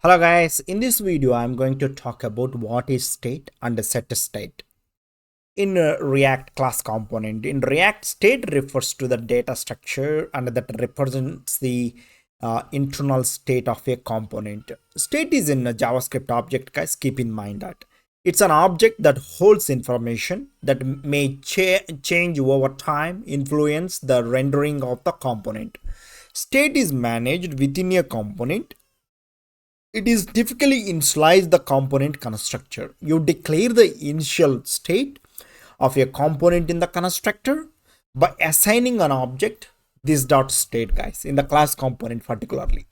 Hello guys, in this video I'm going to talk about what is state and set state. In React class component, in React state refers to the data structure and that represents the internal state of a component. State is in a JavaScript object, guys, keep in mind that. It's an object that holds information that may change over time, influence the rendering of the component. State is managed within a component. It is typically initialize the component constructor. You declare the initial state of a component in the constructor by assigning an object this dot state, guys, in the class component particularly.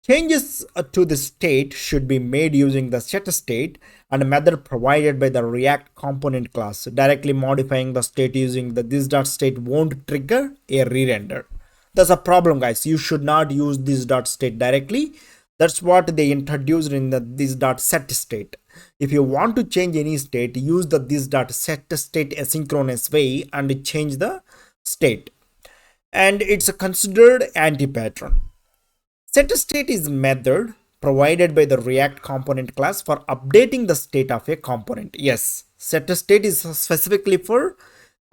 Changes to the state should be made using the set state and a method provided by the React component class. Directly modifying the state using the this dot state won't trigger a re-render. That's a problem, guys. You should not use this dot state directly. That's what they introduced in the this.setState. If you want to change any state, use the this.setState asynchronous way and change the state. And it's considered anti-pattern. SetState is method provided by the React component class for updating the state of a component. Yes, SetState is specifically for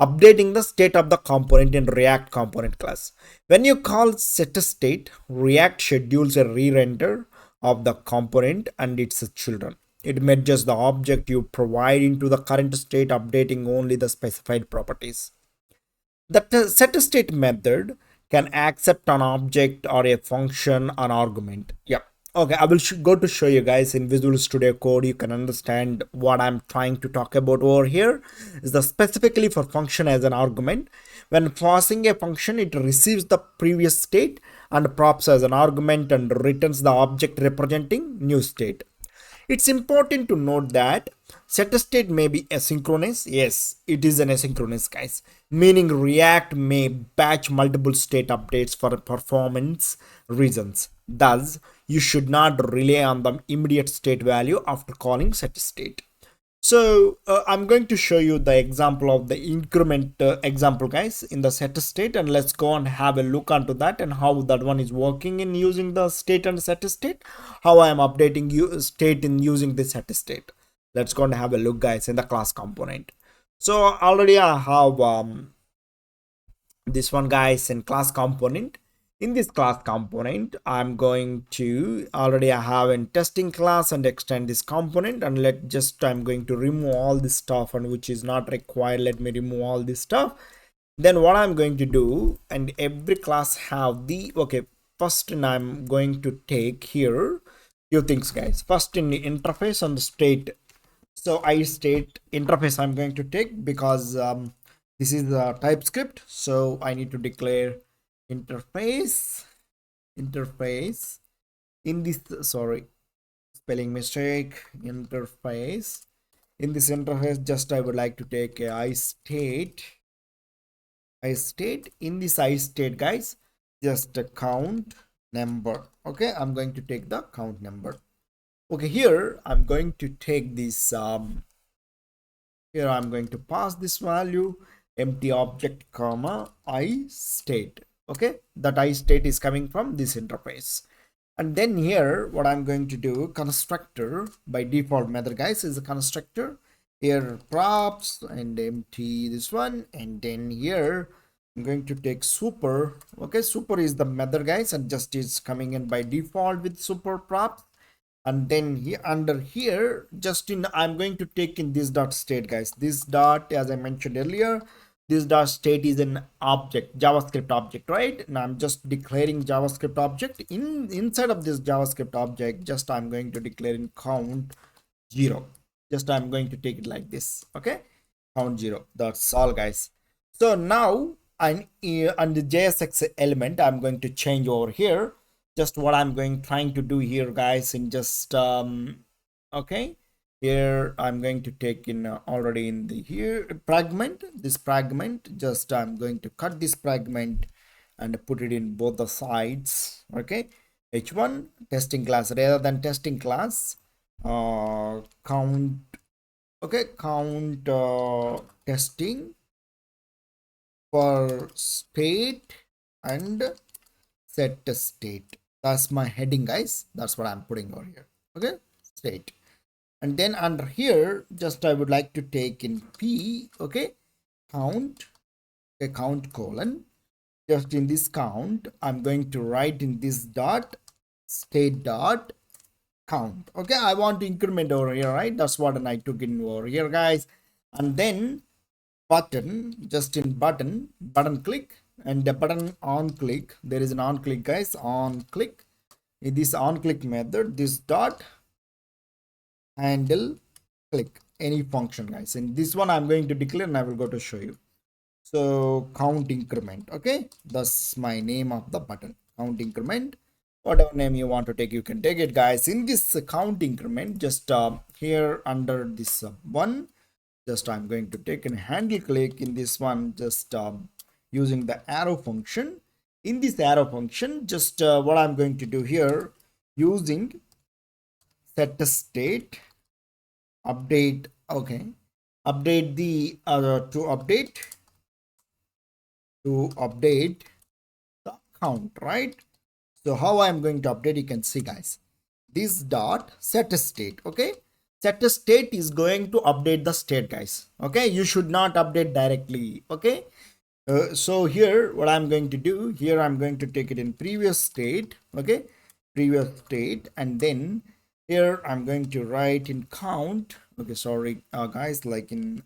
updating the state of the component in React component class. When you call setState, React schedules a re-render of the component and its children. It merges the object you provide into the current state, updating only the specified properties. The setState method can accept an object or a function, an argument. Yep. Okay, I will go to show you guys in Visual Studio Code. You can understand what I'm trying to talk about over here. Is the specifically for function as an argument. When passing a function, it receives the previous state and props as an argument and returns the object representing new state. It's important to note that setState may be asynchronous. Yes, it is an asynchronous, guys, meaning React may batch multiple state updates for performance reasons. Thus, you should not rely on the immediate state value after calling setState. So I'm going to show you the example of the increment example, guys, in the setState, and let's go and have a look onto that and how that one is working in using the state and setState, how I am updating you state in using the setState. Let's go and have a look, guys, in the class component. So already I have this one, guys, in class component. In this class component, I'm going to already I have a testing class and extend this component, and I'm going to remove all this stuff and which is not required. Let me remove all this stuff. Then what I'm going to do, and every class have the first, and I'm going to take here few things, guys. First, in the interface and the state. So I state interface I'm going to take because this is the TypeScript, so I need to declare interface in this, sorry, spelling mistake, interface. In this interface, just I would like to take a iState. In this iState, guys, just a count number. Okay, I'm going to take the count number. Okay, here I'm going to take this here I'm going to pass this value empty object comma iState. Okay, that iState is coming from this interface. And then here what I'm going to do, constructor by default method, guys, is a constructor. Here props and empty this one, and then here I'm going to take super. Okay, super is the method, guys, and just is coming in by default with super props. And then here under here, just in I'm going to take in this dot state, guys. This dot, as I mentioned earlier, this dot state is an object, JavaScript object, right? And I'm just declaring JavaScript object. Inside of this JavaScript object, just I'm going to declare in count 0. Just I'm going to take it like this. Okay, count 0. That's all, guys. So now I'm on the JSX element, I'm going to change over here. Just what I'm trying to do here, guys, in just okay, here I'm going to take in already in the here fragment, this fragment, just I'm going to cut this fragment and put it in both the sides. Okay, h1 testing class rather than testing class count. Okay, count testing for state and set state. That's my heading, guys. That's what I'm putting over here. Okay, state. And then under here, just I would like to take in P, okay, count, a count colon. Just in this count, I'm going to write in this dot state dot count. Okay, I want to increment over here, right? That's what I took in over here, guys. And then button, just in button click, and the button on click, there is an on click, guys, on click. In this on click method, this dot handle click any function, guys. In this one I'm going to declare and I will go to show you. So count increment, okay, that's my name of the button, count increment. Whatever name you want to take, you can take it, guys. In this count increment, just here under this one, just I'm going to take a handle click in this one, just using the arrow function. In this arrow function, just what I'm going to do here, using setState update, okay, update the to update the count, right? So how I'm going to update, you can see, guys, this dot setState, okay, setState is going to update the state, guys. Okay, you should not update directly. Okay, so here what I'm going to do here, I'm going to take it in prevState, okay, prevState, and then here I'm going to write in count. Okay, sorry guys, like in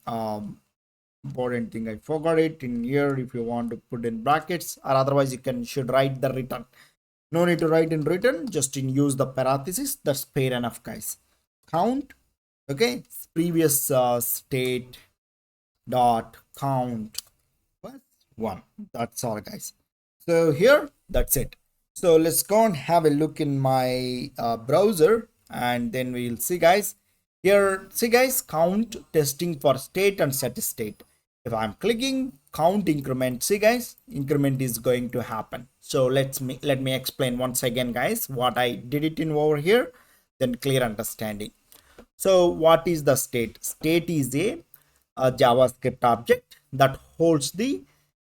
important thing I forgot it in here. If you want to put in brackets, or otherwise you should write the return. No need to write in return, just in use the parenthesis. That's fair enough, guys. Count, okay, previous state dot count plus 1. That's all, guys. So here, that's it. So let's go and have a look in my browser, and then we'll see, guys. Here, see, guys, count testing for state and set state. If I'm clicking count increment, see, guys, increment is going to happen. So let me explain once again, guys, what I did it in over here, then clear understanding. So what is the state? State is a JavaScript object that holds the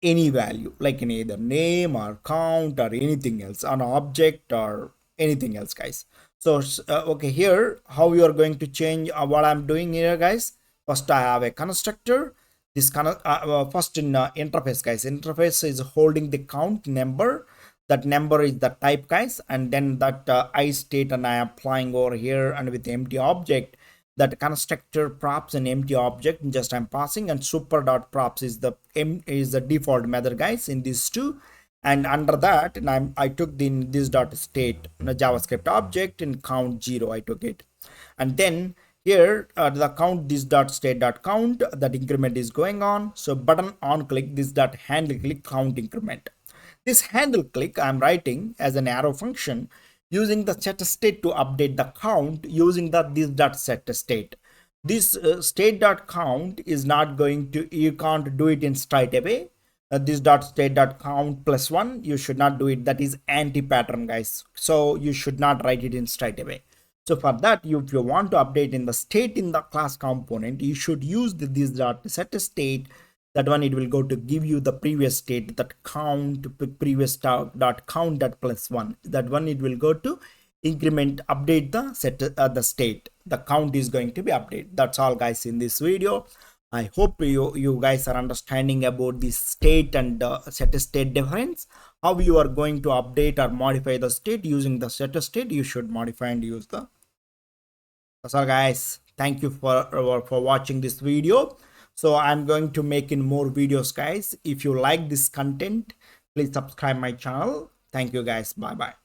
any value, like in either name or count or anything else, an object or anything else, guys. So okay, here how you are going to change what I'm doing here, guys. First I have a constructor. This kind of first in interface, guys, interface is holding the count number. That number is the type, guys, and then that I state, and I am applying over here, and with the empty object, that constructor props an empty object, just I'm passing, and super dot props is the default method, guys, in these two. And under that, and I took the this dot state JavaScript object, and count 0 I took it. And then here the count this dot state dot count, that increment is going on. So button on click this dot handle click count increment. This handle click I'm writing as an arrow function using the set state to update the count using the this dot set state. This state dot count is not going to, you can't do it in straight away. This dot state dot count plus 1, you should not do it. That is anti pattern, guys. So you should not write it in straight away. So for that, if you want to update in the state in the class component, you should use this dot set state. That one, it will go to give you the previous state, that count previous dot count dot plus 1. That one, it will go to increment update the set the state. The count is going to be updated. That's all, guys, in this video. I hope you guys are understanding about the state and set state difference. How you are going to update or modify the state using the set state. You should modify and use the. That's all, guys. Thank you for watching this video. So I'm going to make in more videos, guys. If you like this content, please subscribe my channel. Thank you, guys. Bye bye.